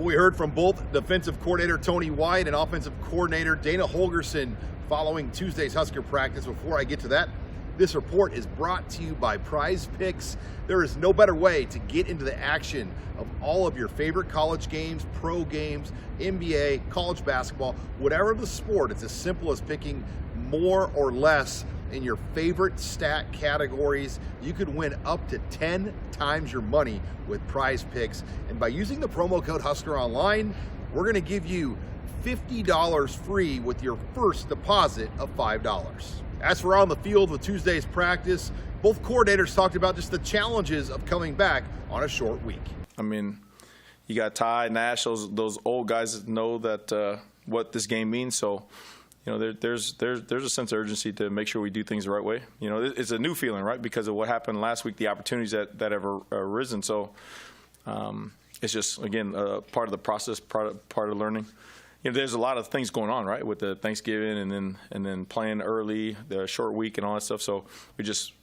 We heard from both defensive coordinator Tony White and offensive coordinator Dana Holgorsen following Tuesday's Husker practice. Before I get to that, this report is brought to you by Prize Picks. There is no better way to get into the action of all of your favorite college games, pro games, NBA, college basketball, whatever the sport. It's as simple as picking more or less in your favorite stat categories. You could win up to 10 times your money with Prize Picks. And by using the promo code HuskerOnline, we're going to give you $50 free with your first deposit of $5. As for on the field with Tuesday's practice, both coordinators talked about just the challenges of coming back on a short week. I mean, you got Ty, Nash, those old guys know that what this game means. So, you know, there's a sense of urgency to make sure we do things the right way. You know, it's a new feeling, right, because of what happened last week, the opportunities that have arisen. So it's just, again, part of the process, part of learning. You know, there's a lot of things going on, right, with the Thanksgiving and then playing early, the short week and all that stuff. So we just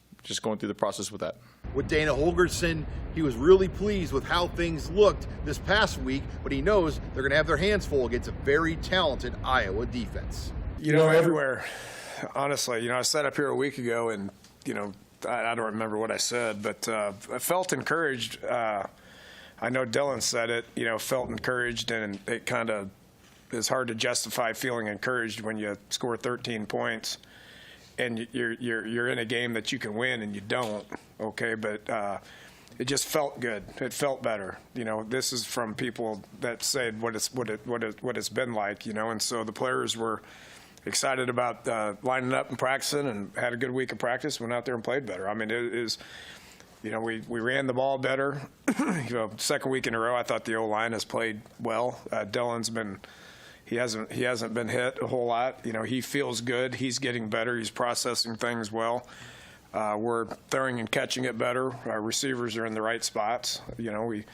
going through the process with that. With Dana Holgorsen, he was really pleased with how things looked this past week, but he knows they're going to have their hands full against a very talented Iowa defense. You know, everywhere, honestly. You know, I sat up here a week ago and, you know, I don't remember what I said, but I felt encouraged. I know Dylan said it, you know, felt encouraged, and it kind of is hard to justify feeling encouraged when you score 13 points and you're in a game that you can win and you don't, okay? But it just felt good. It felt better. You know, this is from people that said what it's been like, you know, and so the players were excited about lining up and practicing and had a good week of practice, went out there and played better. I mean, it is, you know, we ran the ball better. You know, second week in a row, I thought the O-line has played well. Dylan's been, he hasn't been hit a whole lot. You know, he feels good. He's getting better. He's processing things well. We're throwing and catching it better. Our receivers are in the right spots. You know, we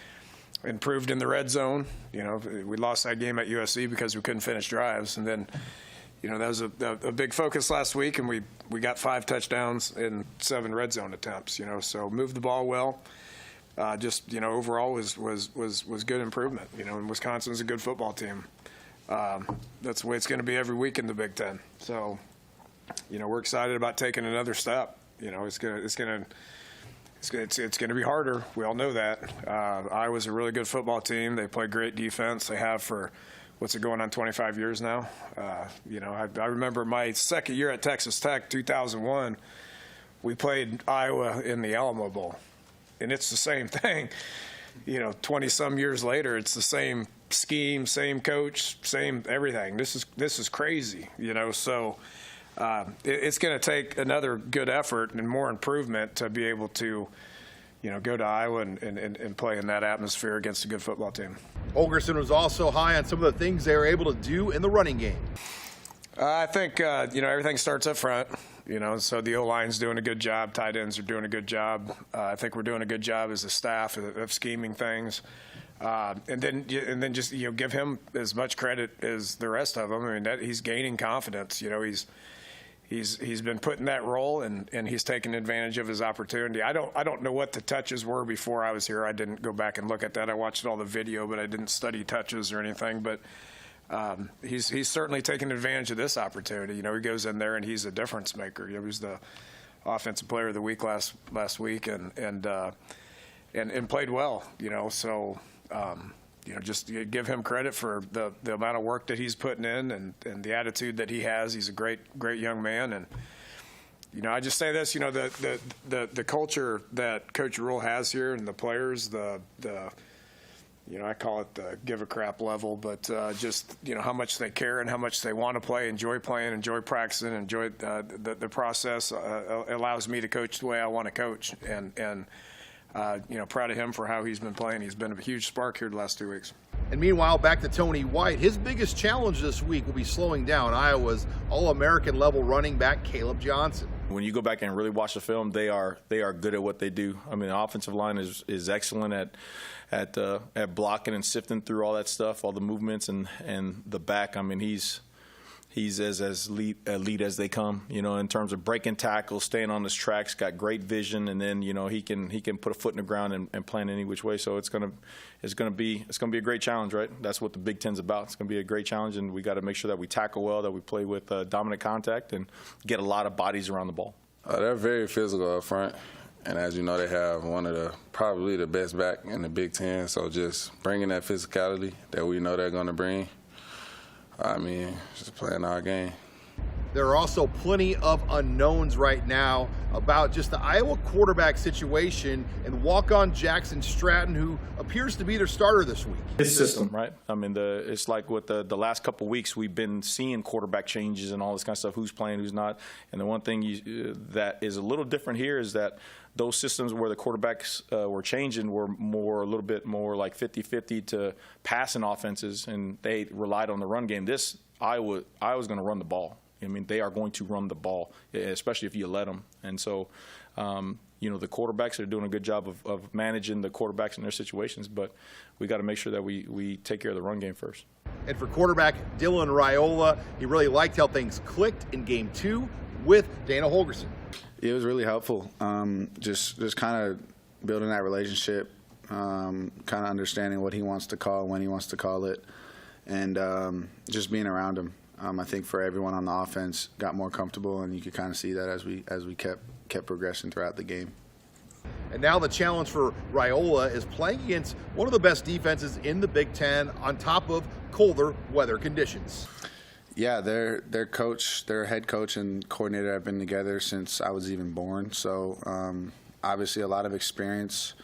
improved in the red zone. You know, we lost that game at USC because we couldn't finish drives, and then, you know, that was a big focus last week, and we got 5 touchdowns in 7 red zone attempts. You know, so moved the ball well. Just, you know, overall was good improvement. You know, and Wisconsin's a good football team. That's the way it's going to be every week in the Big Ten. So, you know, we're excited about taking another step. You know, it's going to be harder. We all know that. Iowa's a really good football team. They play great defense. They have for, what's it going on, 25 years now? You know, I remember my second year at Texas Tech, 2001, we played Iowa in the Alamo Bowl. And it's the same thing. You know, 20-some years later, it's the same scheme, same coach, same everything. This is crazy, you know. So it's going to take another good effort and more improvement to be able to, you know, go to Iowa and play in that atmosphere against a good football team. Holgorsen was also high on some of the things they were able to do in the running game. I think, you know, everything starts up front, you know, so the O-line's doing a good job. Tight ends are doing a good job. I think we're doing a good job as a staff of scheming things. And then just, you know, give him as much credit as the rest of them. I mean, he's gaining confidence. You know, he's been put in that role, and he's taken advantage of his opportunity. I don't know what the touches were before I was here. I didn't go back and look at that. I watched all the video, but I didn't study touches or anything. But he's certainly taken advantage of this opportunity. You know, he goes in there and he's a difference maker. He was the offensive player of the week last week, and played well. You know, so. You know, just give him credit for the amount of work that he's putting in and the attitude that he has. He's a great young man. And, you know, I just say this, you know, the culture that Coach Rule has here and the players, you know, I call it the give a crap level, but just, you know, how much they care and how much they want to play, enjoy playing, enjoy practicing, enjoy the process allows me to coach the way I want to coach. And you know, proud of him for how he's been playing. He's been a huge spark here the last 2 weeks. And meanwhile, back to Tony White. His biggest challenge this week will be slowing down Iowa's All-American level running back Caleb Johnson. When you go back and really watch the film, they are good at what they do. I mean, the offensive line is excellent at blocking and sifting through all that stuff, all the movements and the back. I mean, he's he's as elite as they come, in terms of breaking tackles, staying on his tracks, got great vision, and then, he can put a foot in the ground and plan any which way. So it's gonna be a great challenge, right? That's what the Big Ten's about. It's gonna be a great challenge, and we got to make sure that we tackle well, that we play with dominant contact, and get a lot of bodies around the ball. They're very physical up front, and as you know, they have one of probably the best back in the Big Ten. So just bringing that physicality that we know they're going to bring, just playing our game. There are also plenty of unknowns right now about just the Iowa quarterback situation and walk-on Jackson Stratton, who appears to be their starter this week. His system, right? It's like with the last couple of weeks, we've been seeing quarterback changes and all this kind of stuff, who's playing, who's not. And the one thing that is a little different here is that those systems where the quarterbacks were changing were a little bit more like 50-50 to passing offenses, and they relied on the run game. Iowa's going to run the ball. They are going to run the ball, especially if you let them. And so, the quarterbacks are doing a good job of managing the quarterbacks in their situations, but we got to make sure that we take care of the run game first. And for quarterback Dylan Raiola, he really liked how things clicked in Game 2 with Dana Holgorsen. It was really helpful. Just kind of building that relationship, kind of understanding what he wants to call, when he wants to call it, and just being around him. I think for everyone on the offense got more comfortable, and you could kind of see that as we kept progressing throughout the game. And now the challenge for Raiola is playing against one of the best defenses in the Big Ten on top of colder weather conditions. Yeah, their head coach and coordinator have been together since I was even born. So obviously a lot of experience,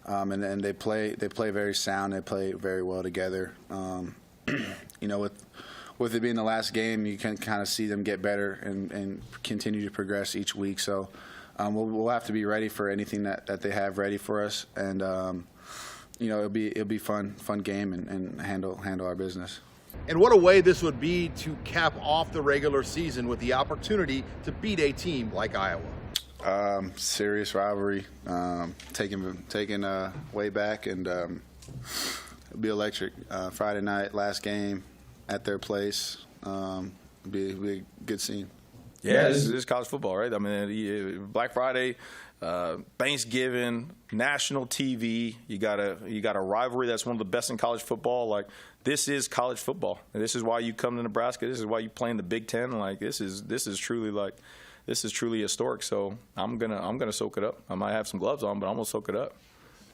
and they play very sound. They play very well together. With it being the last game, you can kind of see them get better and continue to progress each week. So we'll have to be ready for anything that they have ready for us, and it'll be fun game and handle our business. And what a way this would be to cap off the regular season with the opportunity to beat a team like Iowa. Serious rivalry, taking way back, and it'll be electric. Friday night, last game at their place. Be a good scene. Yeah, this is college football, right? Black Friday, Thanksgiving, national TV. You got a rivalry that's one of the best in college football. Like, this is college football, and this is why you come to Nebraska. This is why you play in the Big Ten. Like, this is truly historic. So I'm gonna soak it up. I might have some gloves on, but I'm gonna soak it up.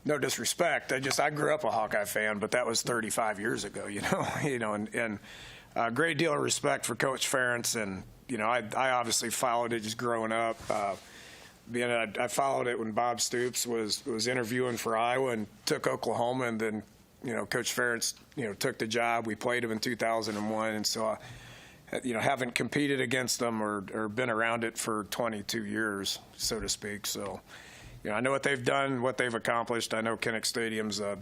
No disrespect. I grew up a Hawkeye fan, but that was 35 years ago, and a great deal of respect for Coach Ferentz. And, I obviously followed it just growing up. I followed it when Bob Stoops was interviewing for Iowa and took Oklahoma, and then, Coach Ferentz, took the job. We played him in 2001. And so, haven't competed against them or been around it for 22 years, so to speak. So, I know what they've done, what they've accomplished. I know Kinnick Stadium's a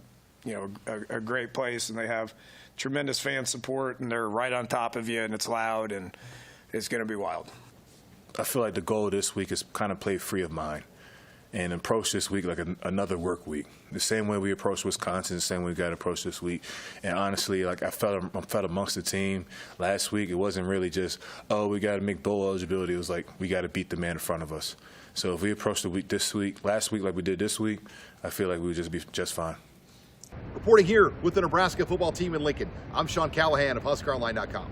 great place, and they have tremendous fan support, and they're right on top of you, and it's loud, and it's going to be wild. I feel like the goal this week is kind of play free of mind and approach this week like another work week. The same way we approached Wisconsin, the same way we got to approach this week. And honestly, like I felt amongst the team last week, it wasn't really just, we got to make bowl eligibility. It was like, we got to beat the man in front of us. So if we approach last week like we did this week, I feel like we would just be just fine. Reporting here with the Nebraska football team in Lincoln, I'm Sean Callahan of HuskerOnline.com.